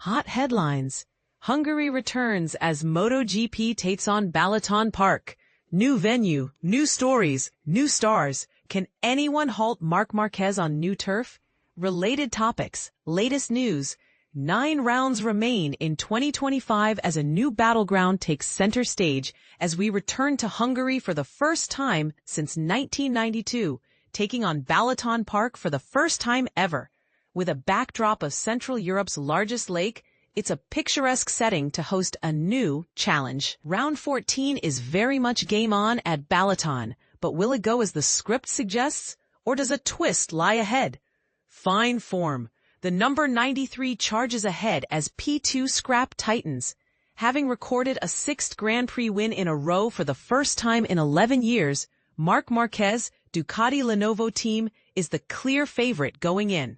Hot headlines. Hungary returns as MotoGP takes on Balaton Park. New venue, new stories, new stars. Can anyone halt Marc Marquez on new turf? Related topics, latest news. 9 rounds remain in 2025 as a new battleground takes center stage as we return to Hungary for the first time since 1992, taking on Balaton Park for the first time ever. With a backdrop of Central Europe's largest lake, it's a picturesque setting to host a new challenge. Round 14 is very much game on at Balaton, but will it go as the script suggests, or does a twist lie ahead? Fine form. The number 93 charges ahead as P2 scrap tightens. Having recorded a 6th Grand Prix win in a row for the first time in 11 years, Marc Marquez, Ducati Lenovo Team, is the clear favorite going in.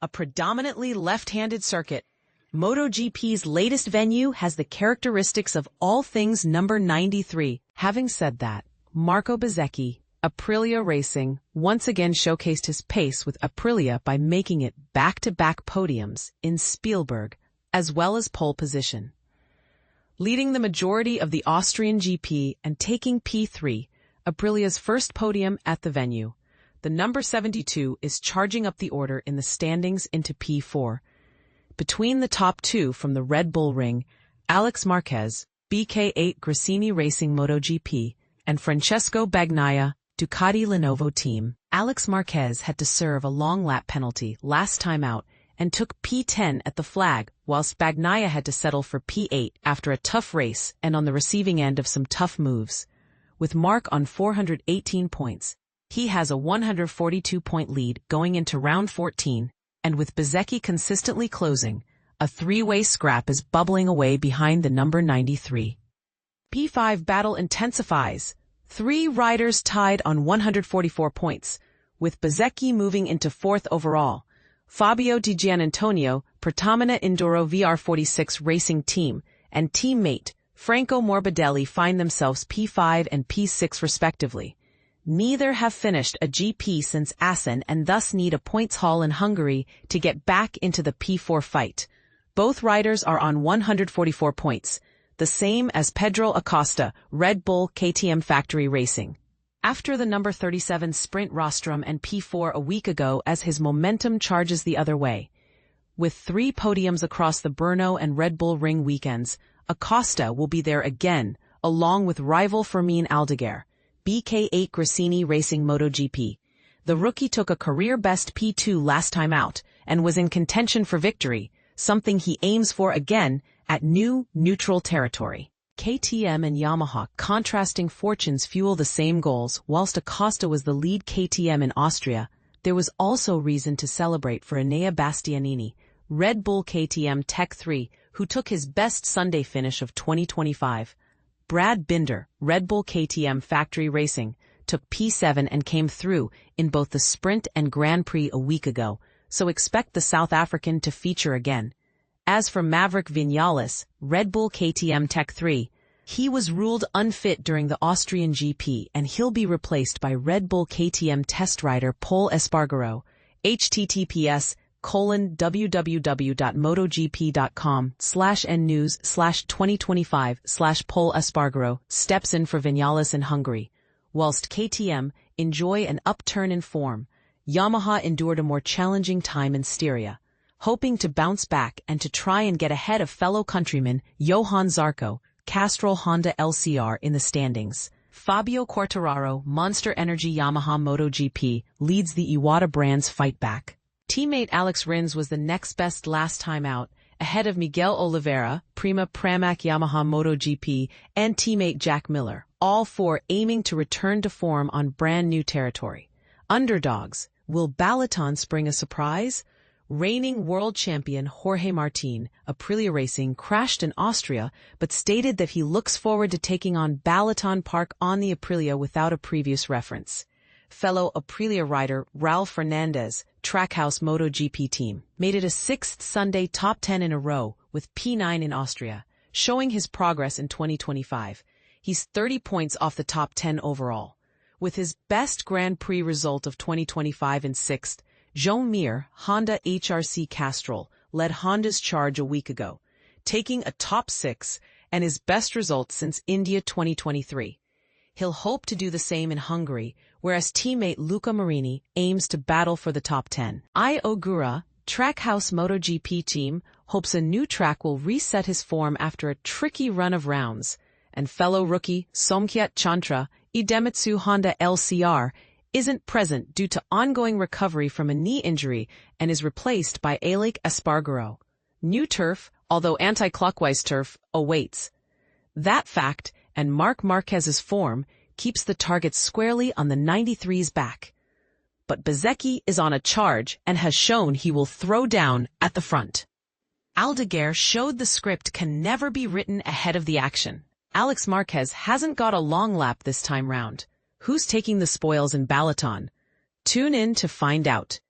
A predominantly left-handed circuit, MotoGP's latest venue has the characteristics of all things number 93. Having said that, Marco Bezzecchi, Aprilia Racing, once again showcased his pace with Aprilia by making it back-to-back podiums in Spielberg, as well as pole position. Leading the majority of the Austrian GP and taking P3, Aprilia's first podium at the venue. The number 72 is charging up the order in the standings into P4. Between the top two from the Red Bull Ring, Alex Marquez, BK8 Gresini Racing MotoGP, and Francesco Bagnaia, Ducati Lenovo Team. Alex Marquez had to serve a long lap penalty last time out and took P10 at the flag, whilst Bagnaia had to settle for P8 after a tough race and on the receiving end of some tough moves. With Marc on 418 points, he has a 142-point lead going into round 14, and with Bezzecchi consistently closing, a three-way scrap is bubbling away behind the number 93. P5 battle intensifies. 3 riders tied on 144 points, with Bezzecchi moving into 4th overall. Fabio Di Giannantonio, Pertamina Enduro VR46 Racing Team, and teammate Franco Morbidelli find themselves P5 and P6 respectively. Neither have finished a GP since Assen and thus need a points haul in Hungary to get back into the P4 fight. Both riders are on 144 points, the same as Pedro Acosta, Red Bull KTM Factory Racing. After the number 37 sprint rostrum and P4 a week ago as his momentum charges the other way. With 3 podiums across the Brno and Red Bull Ring weekends, Acosta will be there again, along with rival Fermin Aldeguer, BK8 Gresini Racing MotoGP. The rookie took a career-best P2 last time out and was in contention for victory, something he aims for again at new, neutral territory. KTM and Yamaha contrasting fortunes fuel the same goals. Whilst Acosta was the lead KTM in Austria, there was also reason to celebrate for Enea Bastianini, Red Bull KTM Tech 3, who took his best Sunday finish of 2025. Brad Binder, Red Bull KTM Factory Racing, took P7 and came through in both the Sprint and Grand Prix a week ago, so expect the South African to feature again. As for Maverick Vinales, Red Bull KTM Tech 3, he was ruled unfit during the Austrian GP and he'll be replaced by Red Bull KTM test rider Pol Espargaro. https://www.motogp.com/nnews/2025/Pol Espargaro steps in for Vinales in Hungary. Whilst KTM enjoy an upturn in form, Yamaha endured a more challenging time in Styria, hoping to bounce back and to try and get ahead of fellow countryman Johan Zarco, Castrol Honda LCR in the standings. Fabio Quartararo, Monster Energy Yamaha MotoGP, leads the Iwata brand's fight back. Teammate Alex Rins was the next best last time out, ahead of Miguel Oliveira, Prima Pramac Yamaha MotoGP, and teammate Jack Miller, all 4 aiming to return to form on brand new territory. Underdogs, will Balaton spring a surprise? Reigning world champion Jorge Martin, Aprilia Racing, crashed in Austria, but stated that he looks forward to taking on Balaton Park on the Aprilia without a previous reference. Fellow Aprilia rider Raul Fernandez, Trackhouse MotoGP team, made it a 6th Sunday top 10 in a row with P9 in Austria, showing his progress in 2025. He's 30 points off the top 10 overall. With his best Grand Prix result of 2025 in 6th, Joan Mir, Honda HRC Castrol, led Honda's charge a week ago, taking a top 6 and his best result since India 2023. He'll hope to do the same in Hungary, whereas teammate Luca Marini aims to battle for the top 10. Ogura, Trackhouse MotoGP team, hopes a new track will reset his form after a tricky run of rounds, and fellow rookie Somkiat Chantra, Idemitsu Honda LCR, isn't present due to ongoing recovery from a knee injury and is replaced by Alec Espargaro. New turf, although anti-clockwise turf, awaits. That fact, and Marc Marquez's form, keeps the target squarely on the 93's back. But Bezzecchi is on a charge and has shown he will throw down at the front. Aldeguer showed the script can never be written ahead of the action. Alex Marquez hasn't got a long lap this time round. Who's taking the spoils in Balaton? Tune in to find out.